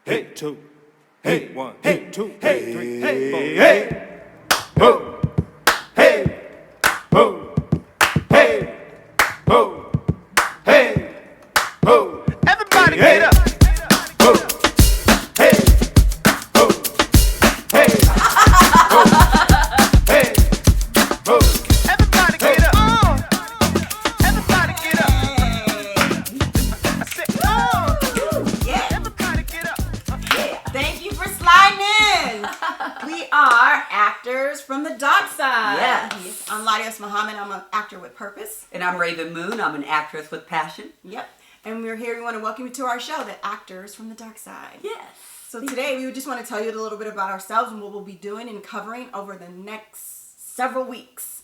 Hey, two. Hey, one. Hey, two. Hey, three. Hey, four. Hey. Ho. Hey. Ho. Hey. Ho. Hey. Ho. Everybody Hey. get up. Ho. Hey. Ho. Hey. Ho. Hey. Ho. Everybody get up. Everybody get up. I said, Yeah. everybody get up. Thank you for sliding in. We are actors from the dark side. Yes. I'm Ladios Muhammad. I'm an actor with purpose. And I'm Rav'n Moon. I'm an actress with passion. Yep. And we're here. We want to welcome you to our show, The Actors from the Dark Side. Yes. So today we just want to tell you a little bit about ourselves and what we'll be doing and covering over the next several weeks.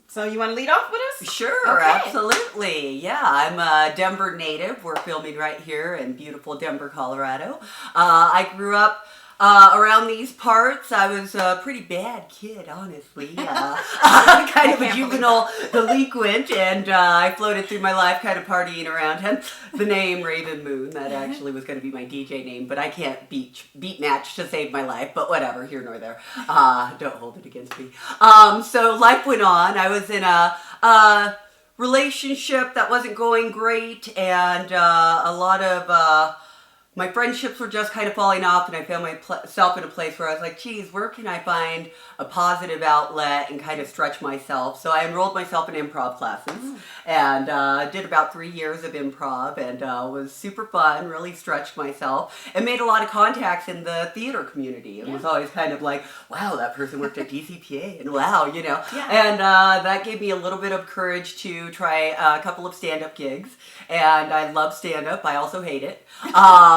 So you want to lead off with us? Sure, Okay. absolutely. Yeah, I'm a Denver native. We're filming right here in beautiful Denver, Colorado. I grew up around these parts. I was a pretty bad kid, honestly. Kind of a juvenile delinquent, and I floated through my life kind of partying around. Hence the name Rav'n Moon. That actually was going to be my DJ name, but I can't beat match to save my life, but whatever, here nor there. Don't hold it against me. So life went on. I was in a relationship that wasn't going great, and a lot of my friendships were just kind of falling off, and I found myself in a place where I was like, geez, where can I find a positive outlet and kind of stretch myself? So I enrolled myself in improv classes and did about 3 years of improv, and was super fun, really stretched myself, and made a lot of contacts in the theater community. And was always kind of like, wow, that person worked at DCPA, and wow, you know. Yeah. And that gave me a little bit of courage to try a couple of stand-up gigs. And I love stand-up. I also hate it.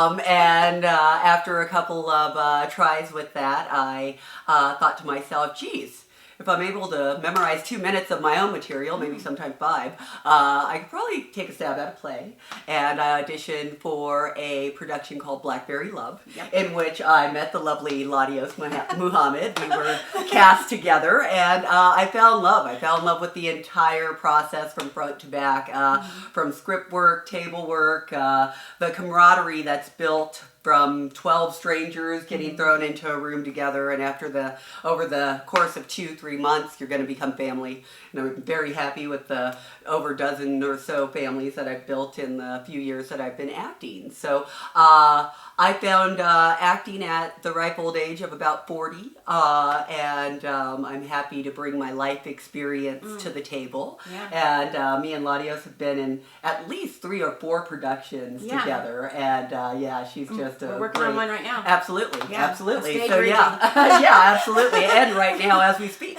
And after a couple of tries with that, I thought to myself, geez, if I'm able to memorize 2 minutes of my own material, maybe sometimes 5, I could probably take a stab at a play. And I auditioned for a production called Blackberry Love, in which I met the lovely Ladios Muhammad. We were cast together, and I fell in love. I fell in love with the entire process from front to back, from script work, table work, the camaraderie that's built from 12 strangers getting thrown into a room together, and over the course of 2-3 months, you're going to become family. And I'm very happy with the over a dozen or so families that I've built in the few years that I've been acting. So I found acting at the ripe old age of about 40, and I'm happy to bring my life experience to the table. Yeah. And me and Ladios have been in at least 3 or 4 productions together, and she's just We're working on one right now. Absolutely, Yeah, absolutely. a stage So reading. yeah, absolutely, and right now as we speak.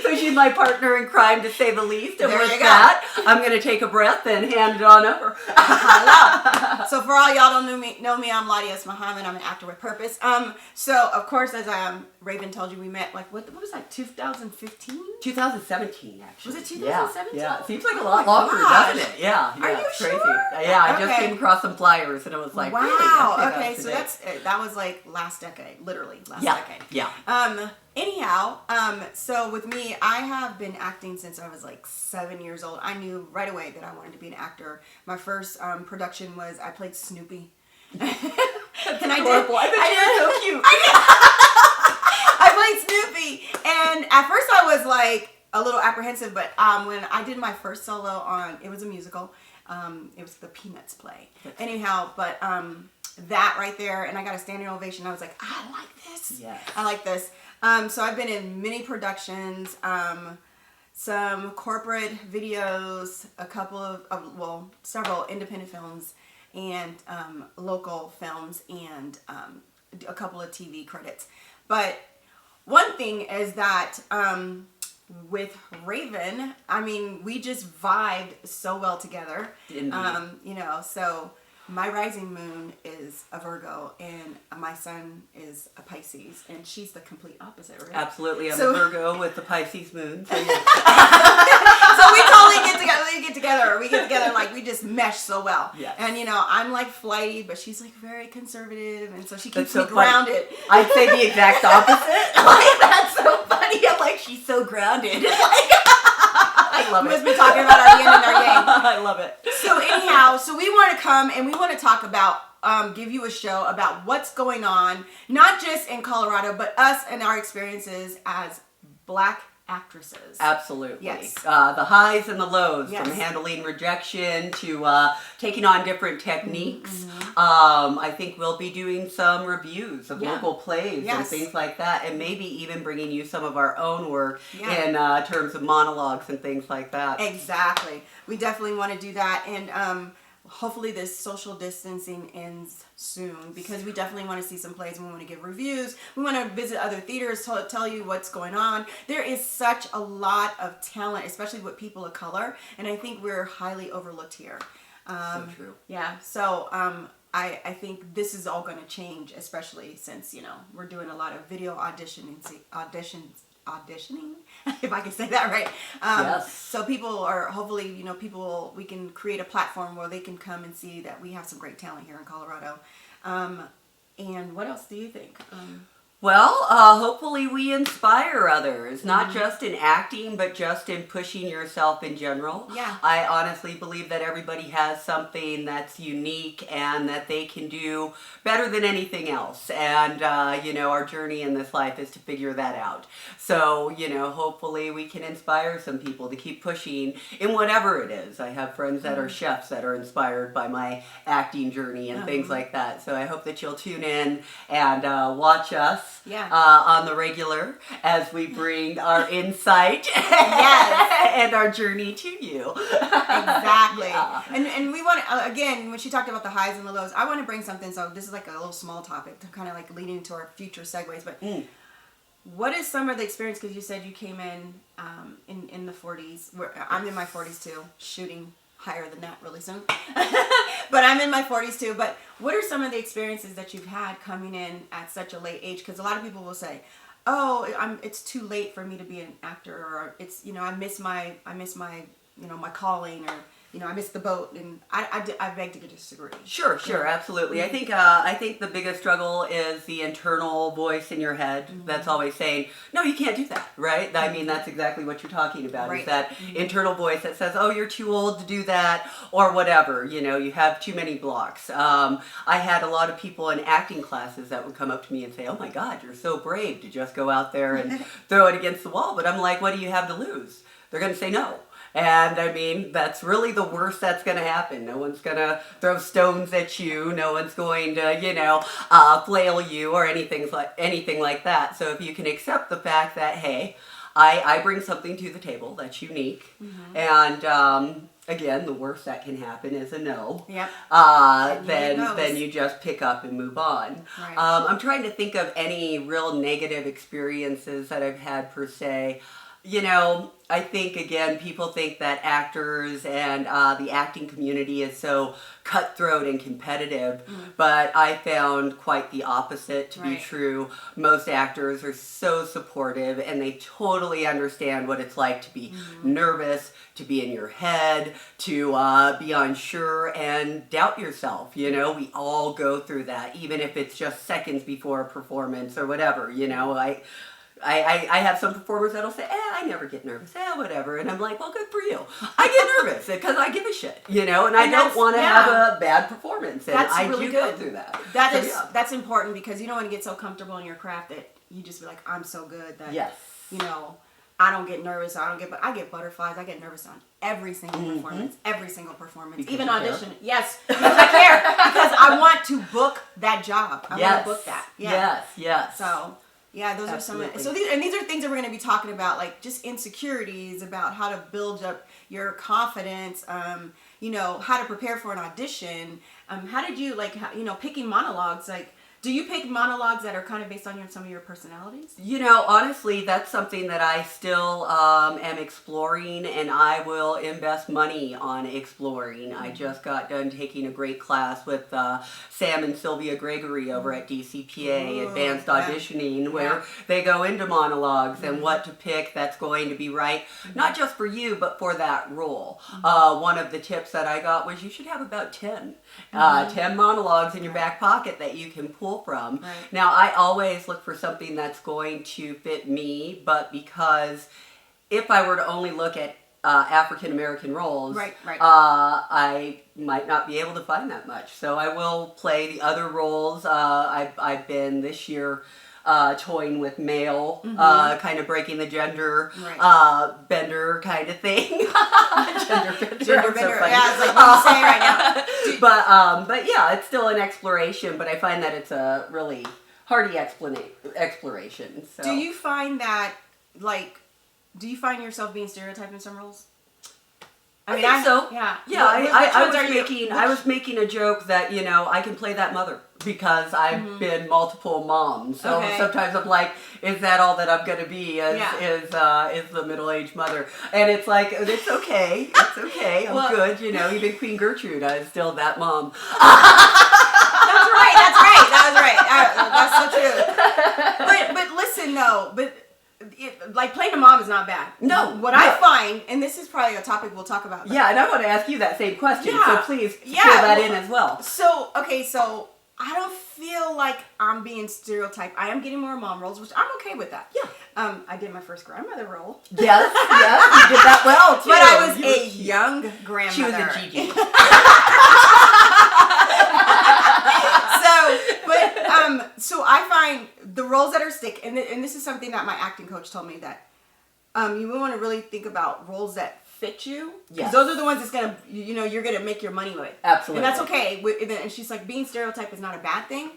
So she's my partner in crime, to say the least. And There with you go. that, I'm going to take a breath and hand it on over. So for all y'all don't know me, I'm Ladios Muhammad. I'm an actor with purpose. So of course, as Rav'n told you, we met like what was that? 2015? 2017, actually. Was it 2017? Yeah. It seems like a Oh lot my longer, gosh. doesn't it? Yeah. Are you it's crazy. sure? Yeah, I just Okay. came across some flyers and I was like, Wow. really? Okay, so today. that was like last decade, literally last Yeah, decade. yeah. Anyhow, so with me, I have been acting since I was like 7 years old. I knew right away that I wanted to be an actor. My first production was I played Snoopy. And I did. I bet you're so cute. I played Snoopy, and at first I was like a little apprehensive, but when I did my first solo it was a musical. It was the Peanuts play. Anyhow, but that right there, and I got a standing ovation. I was like, I like this. Yes. I like this. So I've been in many productions, some corporate videos, a couple of several independent films, and local films, and a couple of TV credits. But one thing is that with Rav'n, I mean, we just vibed so well together. Indeed. So my rising moon is a Virgo, and my sun is a Pisces, and she's the complete opposite, right? Absolutely. I'm So- a Virgo with the Pisces moon. So yeah. So we totally get together. We get together, like we just mesh so well. Yes. And I'm like flighty, but she's like very conservative, and so she keeps That's so me grounded. I'd say the exact opposite. Like, that's so funny. I'm like, she's so grounded. Like, I love We must it. be talking about our yin and our yang. I love it. So anyhow, so we want to come and we want to talk about, give you a show about what's going on, not just in Colorado, but us and our experiences as Black actresses. Absolutely. Yes. The highs and the lows, Yes. from handling rejection to taking on different techniques. I think we'll be doing some reviews of Yeah. local plays and Yes. things like that, and maybe even bringing you some of our own work Yeah. in terms of monologues and things like that. Exactly. We definitely want to do that, and hopefully this social distancing ends soon, because we definitely want to see some plays. We want to give reviews. We want to visit other theaters to tell you what's going on. There is such a lot of talent, especially with people of color, and I think we're highly overlooked here. So true. Yeah. So I think this is all going to change, especially since we're doing a lot of video auditioning, if I can say that right. Yes. So people are hopefully, we can create a platform where they can come and see that we have some great talent here in Colorado. And what else do you think? Well, hopefully we inspire others, not just in acting, but just in pushing yourself in general. Yeah. I honestly believe that everybody has something that's unique and that they can do better than anything else. And, our journey in this life is to figure that out. So, hopefully we can inspire some people to keep pushing in whatever it is. I have friends that are chefs that are inspired by my acting journey and things like that. So I hope that you'll tune in and watch us. Yeah. On the regular as we bring our insight Yes. and our journey to you. Exactly. Yeah. And we want to, again, when she talked about the highs and the lows, I want to bring something. So this is like a little small topic to kind of like lead into our future segues. But what is some of the experience? Because you said you came in the 40s. I'm in my 40s too, shooting higher than that really soon. But I'm in my 40s too. But what are some of the experiences that you've had coming in at such a late age? Because a lot of people will say, "Oh, it's too late for me to be an actor," or "It's I miss my my calling," or I missed the boat. And I beg to disagree. Sure, absolutely. I think the biggest struggle is the internal voice in your head that's always saying, "No, you can't do that," right? I mean, that's exactly what you're talking about. Right. Is that internal voice that says, "Oh, you're too old to do that," or whatever. You have too many blocks. I had a lot of people in acting classes that would come up to me and say, "Oh my God, you're so brave to just go out there and throw it against the wall." But I'm like, "What do you have to lose?" They're going to say no. And I mean, that's really the worst that's going to happen. No one's going to throw stones at you. No one's going to, flail you or anything like that. So if you can accept the fact that, hey, I bring something to the table that's unique. And again, the worst that can happen is a no. Yep. Then you just pick up and move on. Right. I'm trying to think of any real negative experiences that I've had per se. I think, again, people think that actors and the acting community is so cutthroat and competitive, but I found quite the opposite to be Right. true. Most actors are so supportive, and they totally understand what it's like to be nervous, to be in your head, to be unsure and doubt yourself. We all go through that, even if it's just seconds before a performance or whatever. I have some performers that'll say, I never get nervous, whatever. And I'm like, well, good for you. I get nervous because I give a shit, and I don't want to have a bad performance. And That's I really do good. go through that. That's important, because you don't want to get so comfortable in your craft that you just be like, I'm so good that, Yes. I don't get nervous. I get butterflies. I get nervous on every single performance, Because even you care? audition. Yes, because I care, because I want to book that job. I want to book that. Yeah. Yes. So, yeah, those Absolutely. are some. So these are things that we're going to be talking about, like just insecurities, about how to build up your confidence. How to prepare for an audition. How did you picking monologues? Like, do you pick monologues that are kind of based on some of your personalities? Honestly, that's something that I still am exploring, and I will invest money on exploring. I just got done taking a great class with Sam and Sylvia Gregory over at DCPA, Ooh, Advanced yeah. Auditioning, where they go into monologues and what to pick that's going to be right, not just for you, but for that role. One of the tips that I got was you should have about 10 monologues in your back pocket that you can pull from. Right. Now, I always look for something that's going to fit me, but because if I were to only look at African American roles, Right. I might not be able to find that much. So I will play the other roles. I've been this year toying with male, kind of breaking the gender bender kind of thing. Gender bender. Gender I'm so bender. funny. Yeah, it's like what you say right now. But yeah, it's still an exploration. But I find that it's a really hearty exploration. So. Do you find that, like, do you find yourself being stereotyped in some roles? I think so. Yeah. Yeah, Which I ones are was you- making I was making a joke that I can play that mother because I've been multiple moms. So Okay. sometimes I'm like, is that all that I'm gonna be? Is the middle aged mother? And it's like it's okay, it's okay. I'm Well- good. Even Queen Gertrude, I was still that mom. That's right. That was right. That's so true. But listen though, like playing a mom is not bad. No, What no. I find, and this is probably a topic we'll talk about. Yeah, and I want to ask you that same question. Yeah. So please Yeah, fill that well- in as well. So I don't feel like I'm being stereotyped. I am getting more mom roles, which I'm okay with that. Yeah. I did my first grandmother role. Yes, you did that well too. But I was You a were cute. young grandmother. She was a Gigi. So I find the roles that are stick, and this is something that my acting coach told me that you want to really think about roles that fit you. Yes. Because those are the ones that's gonna, you're gonna make your money with. Absolutely. And that's okay. And she's like, being stereotyped is not a bad thing.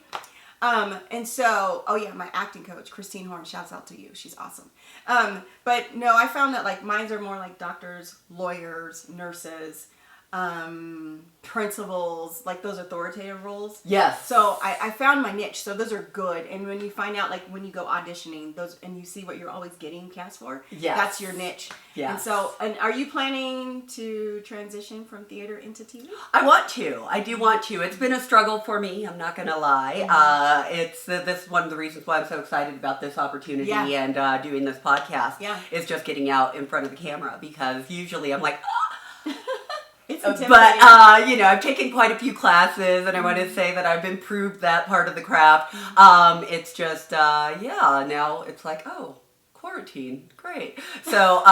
And so, my acting coach, Christine Horn, shouts out to you. She's awesome. But no, I found that like mines are more like doctors, lawyers, nurses, principals, like those authoritative roles. Yes. So I found my niche. So those are good. And when you find out, like when you go auditioning, and you see what you're always getting cast for, Yes. that's your niche. Yes. And so, are you planning to transition from theater into TV? I want to. I do want to. It's been a struggle for me. I'm not going to lie. It's this is one of the reasons why I'm so excited about this opportunity Yeah. and doing this podcast. Yeah. Is just getting out in front of the camera because usually I'm like. It's But intimidating. I've taken quite a few classes, and I want to say that I've improved that part of the craft. It's just now it's like, oh, quarantine, great. So,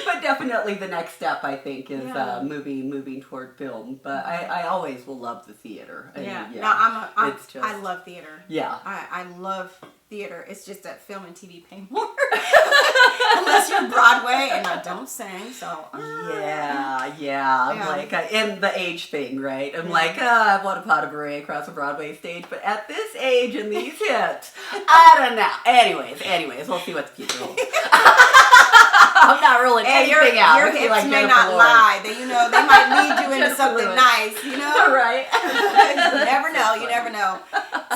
but definitely the next step I think is moving toward film. But I always will love the theater. I mean, No, it's just, I love theater. Yeah. I love theater. It's just that film and TV pay more. Unless you're Broadway, and I don't sing, so. Yeah. I'm like, and the age thing, right? I'm like, I want a pot of beret across a Broadway stage, but at this age and these hips, I don't know. Anyways, we'll see what the future holds. I'm not ruling anything out. Your I feel hips like may Jennifer not Lawrence. lie. They might lead you into Jennifer something Lawrence. nice, Right. You never know.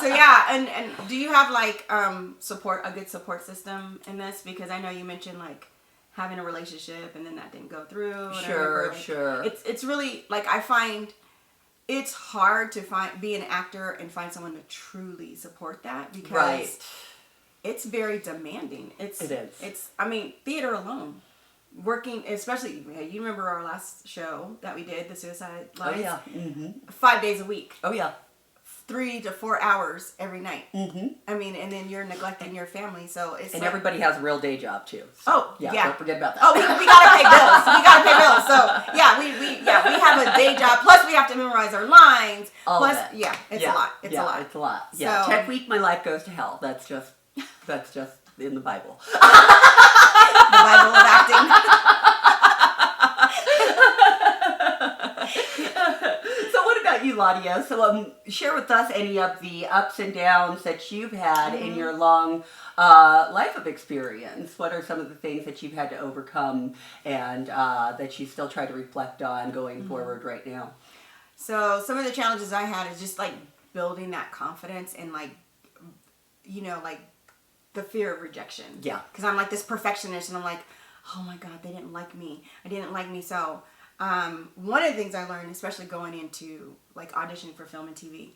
So yeah, and do you have like a good support system in this? Because I know you mentioned like having a relationship and then that didn't go through. And I remember, like, Sure. It's really like I find it's hard to be an actor and find someone to truly support that because Right. it's very demanding. It is. It's theater alone. Working, especially, you remember our last show that we did, the Suicide Oh Lights? yeah. Mm-hmm. 5 days a week. Oh yeah. 3 to 4 hours every night. Mm-hmm. And then you're neglecting your family, so it's And like, everybody has a real day job too. So, Oh, yeah. Don't forget about that. Oh, we gotta pay bills. We gotta pay bills. So yeah, we have a day job. Plus we have to memorize our lines. All Plus, of it. yeah, it's a lot. It's a lot. It's a lot. Yeah. So- Tech week, my life goes to hell. That's just in the Bible. The Bible of acting. So what about you, Ladia? So share with us any of the ups and downs that you've had in your long life of experience. What are some of the things that you've had to overcome and that you still try to reflect on going forward right now? So some of the challenges I had is just like building that confidence and like the fear of rejection. Yeah. Because I'm like this perfectionist and I'm like, oh my God, they didn't like me. I didn't like me. So one of the things I learned, especially going into like auditioning for film and TV,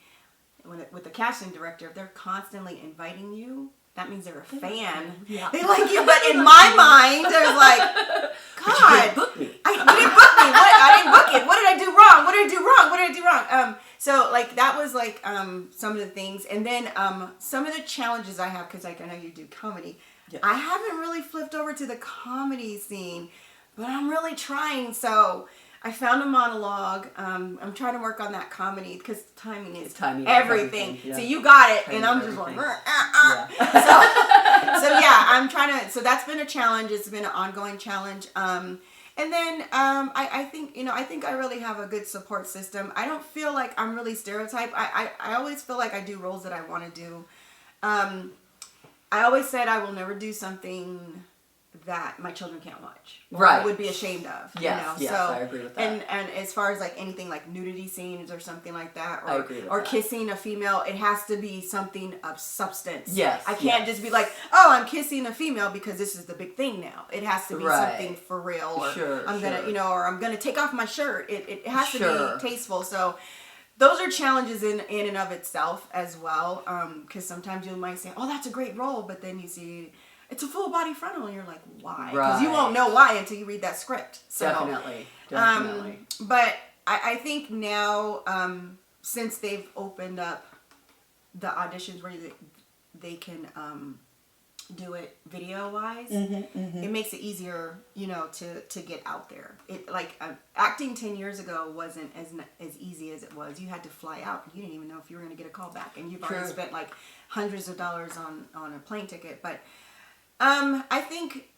with the casting director, if they're constantly inviting you, that means they're a fan. Yeah. They like you. But in my mind, I was like, But you God, didn't book me. you didn't book me. I didn't book it. What did I do wrong? What did I do wrong? So like that was like some of the things, and then some of the challenges I have because like I know you do comedy. Yes. I haven't really flipped over to the comedy scene, but I'm really trying. So I found a monologue. I'm trying to work on that comedy because timing is everything. Yeah. So you got it, and I'm Timing just like, Yeah. so yeah, I'm trying to. So that's been a challenge. It's been an ongoing challenge. And then I think I think I really have a good support system. I don't feel like I'm really stereotyped. I always feel like I do roles that I want to do. I always said I will never do something that my children can't watch, or Right. I would be ashamed of. Yes, yes, so, I agree with that. And as far as like anything like nudity scenes or something like that, or I agree with or that. kissing a female, it has to be something of substance. Yes, I can't yes. just be like, oh, I'm kissing a female because this is the big thing now. It has to be Right. something for real, or Sure, I'm gonna sure. or I'm gonna take off my shirt. It has to Sure. be tasteful. So. Those are challenges in and of itself as well, because sometimes you might say, "Oh, that's a great role," but then you see it's a full body frontal, and you're like, "Why?" Because you won't know why until you read that script. So, Definitely. but I think now, since they've opened up the auditions where they can do it video wise, it makes it easier, to get out there. It like acting 10 years ago wasn't as easy as it was. You had to fly out. You didn't even know if you were going to get a call back, and you've already True. spent like hundreds of dollars on a plane ticket. But I think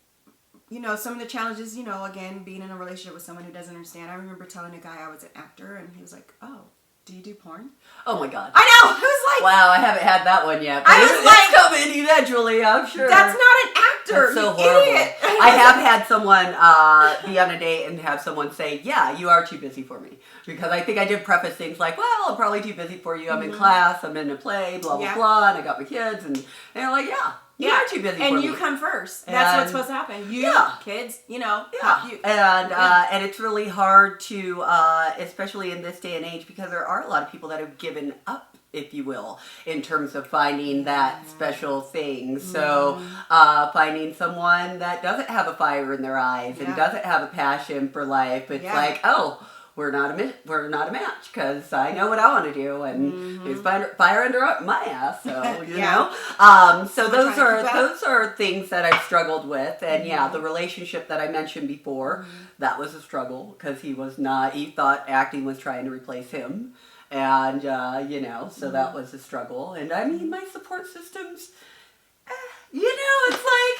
some of the challenges, again, being in a relationship with someone who doesn't understand. I remember telling a guy I was an actor, and he was like, "Oh, do you do porn?" Oh my God. I know. I was like, Wow, I haven't had that one yet. But I was it's like- coming eventually, I'm sure. "That's not an actor, That's so you horrible. idiot." I have had someone be on a date and have someone say, "Yeah, you are too busy for me," because I think I did preface things like, "Well, I'm probably too busy for you. I'm in class. I'm in a play. Blah blah Yeah. blah. And I got my kids." And they're like, "Yeah, you are too busy for and me." you come first. That's what's And- supposed to happen. You, Yeah. kids, Yeah, you. and it's really hard to, especially in this day and age, because there are a lot of people that have given up, if you will, in terms of finding that special thing. So, finding someone that doesn't have a fire in their eyes and Yeah. doesn't have a passion for life, it's Yeah. like, oh, we're not a match because I know what I want to do, and there's fire under my ass. So you Yeah. know, so Someone those trying to keep up. those are things that I've struggled with, and yeah, the relationship that I mentioned before, that was a struggle because he thought acting was trying to replace him, and so that was a struggle. And I mean, my support systems. It's like,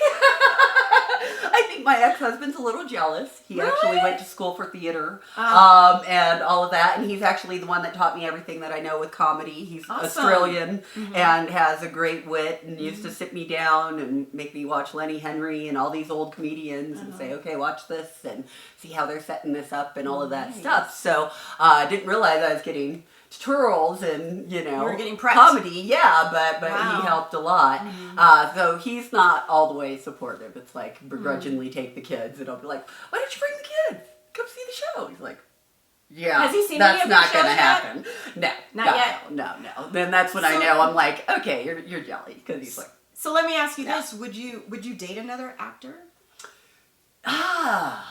I think my ex-husband's a little jealous. He actually went to school for theater, and all of that, and he's actually the one that taught me everything that I know with comedy. He's Awesome. Australian and has a great wit, and used to sit me down and make me watch Lenny Henry and all these old comedians and say, okay, watch this and see how they're setting this up and all of that stuff. So I didn't realize I was getting tutorials and were getting prepped. comedy, but Wow. he helped a lot. So he's not all the way supportive. It's like begrudgingly take the kids, and I'll be like, "Why don't you bring the kids? Come see the show." He's like, "Yeah, Has he seen that's any of your not gonna shows yet? happen." No, Not no, yet? No. Then that's when I So- know I'm like, okay, you're jelly because he's like, So let me ask you Yeah. this: Would you date another actor? I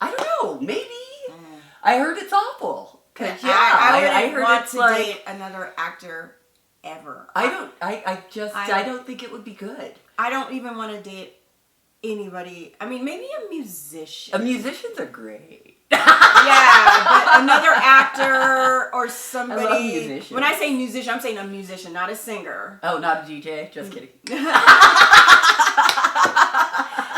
don't know, maybe. I heard it's awful. 'Cause, I I wouldn't heard want it's to like. date another actor ever. I don't think it would be good. I don't even want to date anybody. I mean, maybe a musician. Musicians are great. Yeah, but another actor or somebody. I love musicians. When I say musician, I'm saying a musician, not a singer. Oh, not a DJ? Just kidding.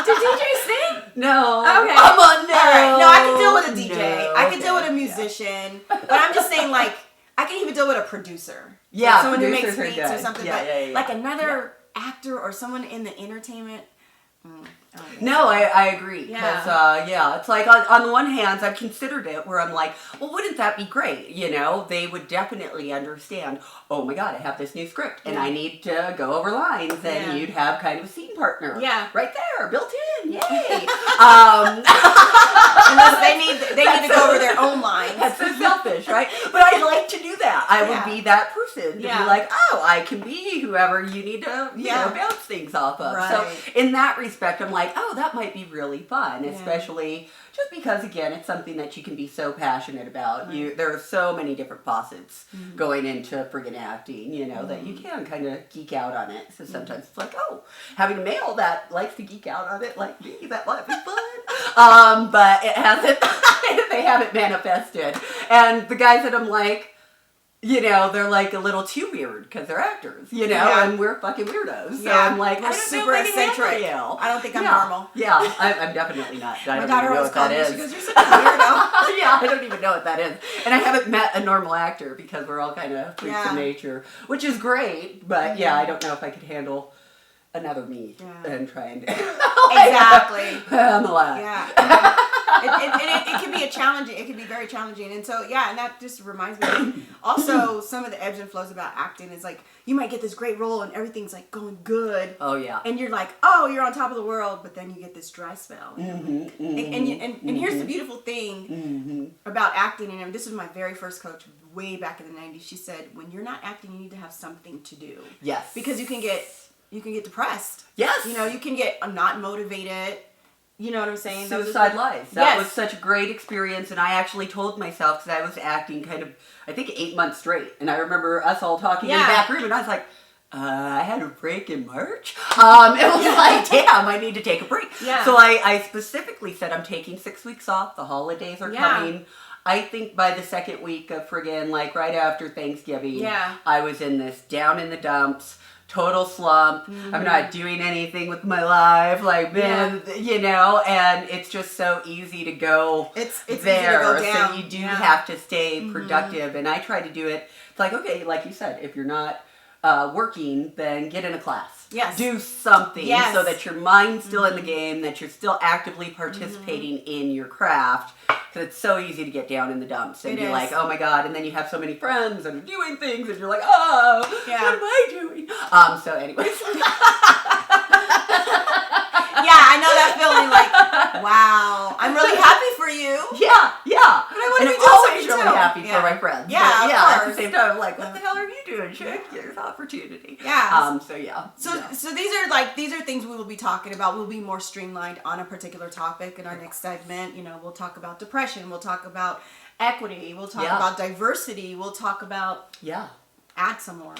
Do DJs sing? No. Okay. Come on, no. All right. No, I can deal with a DJ. No, I can deal okay. with a musician. But I'm just saying, like, I can even deal with a producer. Yeah, Like someone who makes producers are beats or good. something. Yeah, but yeah, yeah. like another actor or someone in the entertainment. No, I agree. Yeah. 'Cause, it's like on the one hand, I've considered it where I'm like, well, wouldn't that be great? They would definitely understand, oh my God, I have this new script and I need to go over lines, and Yeah. you'd have kind of a scene partner. Yeah. Right there, built in. Yay. Unless they need to go over their own lines. That's so selfish, right? But I'd like to do that. I would Yeah. be that person. person to Yeah. be like, oh, I can be whoever you need to, you know, bounce things off of. Right. So in that respect, I'm like, oh, that might be really fun, Yeah. especially just because, again, it's something that you can be so passionate about. There are so many different facets going into friggin' acting, you know, that you can kind of geek out on it. So sometimes it's like, oh, having a male that likes to geek out on it like me, that might be fun. But it hasn't, they haven't manifested. And the guys that I'm like, you know, they're like a little too weird because they're actors, you know, Yeah. and we're fucking weirdos. So Yeah. I'm like, We're I don't super know if I can eccentric. handle you. I don't think I'm Yeah. normal. Yeah, I'm definitely not. I My don't daughter even know always what that calls me. is. She goes, "You're such a weirdo." Yeah, I don't even know what that is. And I haven't met a normal actor because we're all kind of freaks Yeah. of nature, which is great. But yeah, I don't know if I could handle another me and try and Exactly. I'm a lot. Yeah. It can be a challenging. It can be very challenging, and so yeah, and that just reminds me. Also, some of the ebbs and flows about acting is like you might get this great role and everything's like going good, Oh yeah. and you're like, oh, you're on top of the world, but then you get this dry spell. And here's the beautiful thing about acting, and this was my very first coach way back in the '90s. She said, when you're not acting, you need to have something to do. Yes. Because you can get depressed. Yes. You know, you can get not motivated. You know what I'm saying? Suicide Lives. That Yes. was such a great experience, and I actually told myself, because I was acting kind of, I think 8 months straight, and I remember us all talking in the back room, and I was like, I had a break in March. It was like, damn, I need to take a break. Yeah. So I specifically said, I'm taking 6 weeks off. The holidays are coming. I think by the second week of friggin', like right after Thanksgiving, I was in this down in the dumps, total slump. I'm not doing anything with my life, like, man, you know, and it's just so easy to go It's there. easy to go down. So you do have to stay productive, and I try to do it. It's like, okay, like you said, if you're not working, then get in a class. Yes. Do something Yes. so that your mind's still in the game, that you're still actively participating in your craft. Because it's so easy to get down in the dumps and It be is. like, oh my God. And then you have so many friends and are doing things and you're like, oh, Yeah. what am I doing? So anyways. Yeah, I know that feeling. Like, wow, I'm really happy for you. Yeah. But I wanna And be I'm doing always something really too. happy Yeah. for my friends. Yeah, But of yeah, at the course. same time, I'm like, what the hell are you doing, chick? There's opportunity. Yeah. So yeah. So these are things we will be talking about. We'll be more streamlined on a particular topic in our next segment. You know, we'll talk about depression. We'll talk about equity. We'll talk about diversity. We'll talk about Yeah. add some more.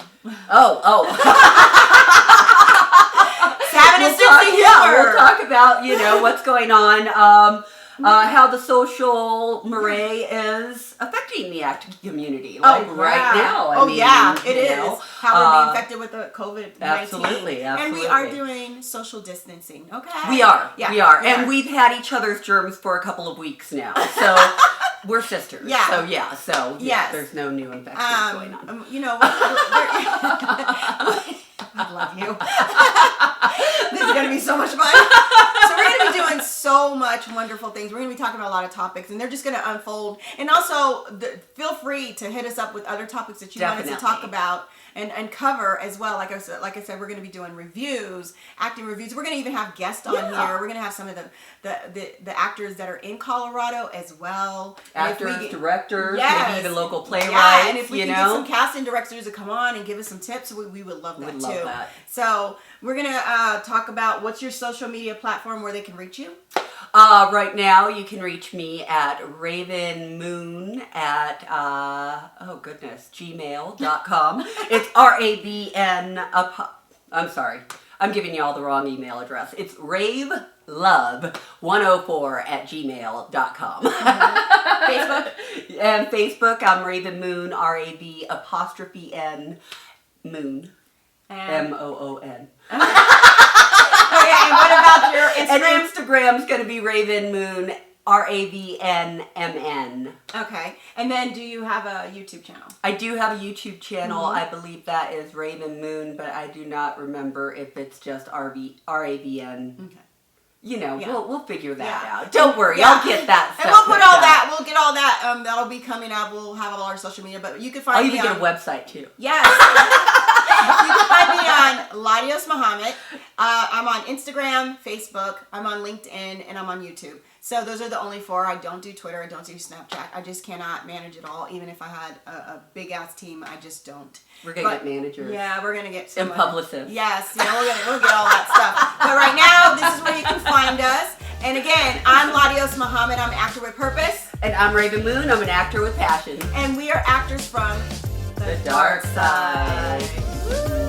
Having a sense of humor. We'll talk about, you know, what's going on, how the social moray is affecting the acting community, like right now. I mean, it you is. know, How we're being affected with the COVID-19. Absolutely. And we are doing social distancing, okay? We are. Yeah, we are. we And are. we've had each other's germs for a couple of weeks now. So we're sisters. Yeah. So Yes. there's no new infections going on. You know, I love you. This is going to be so much fun. So we're going to be doing so much wonderful things. We're going to be talking about a lot of topics, and they're just going to unfold. And also, feel free to hit us up with other topics that you want us to talk about and cover as well. Like I said, we're going to be doing reviews, acting reviews. We're going to even have guests on here. We're going to have some of the actors that are in Colorado as well. Actors, directors, Yes. maybe even local playwrights. Yeah, and if we you can know? get some casting directors to come on and give us some tips, we would love that Would too. love that. So we're gonna talk about what's your social media platform where they can reach you. Right now, you can reach me at Rav'n Moon at, gmail.com. It's RAVN, I'm sorry, I'm giving you all the wrong email address. It's ravelove104 at gmail.com. Facebook? And Facebook, I'm Rav'n Moon, RAV''N Moon, And, MOON. okay, and what about your And Instagram? Instagram's going to be Rav'n Moon, RAVNMN. Okay, and then do you have a YouTube channel? I do have a YouTube channel. I believe that is Rav'n Moon, but I do not remember if it's just RAVN. Okay. You know, we'll figure that Yeah. out. Don't worry, Yeah. I'll get that. And we'll put all that. We'll get all that. That'll be coming up. We'll have all our social media, but you can find I'll me even get on a website too. Yes. You can find me on Ladios Muhammad. I'm on Instagram, Facebook, I'm on LinkedIn, and I'm on YouTube. So those are the only 4. I don't do Twitter. I don't do Snapchat. I just cannot manage it all. Even if I had a big ass team, I just don't. We're gonna get managers. Yeah, we're gonna get And publicists. Yes, we'll get all that stuff. But right now, this is where you can find us. And again, I'm Ladios Muhammad. I'm an actor with purpose. And I'm Rav'n Moon. I'm an actor with passion. And we are actors from The dark side. Woo!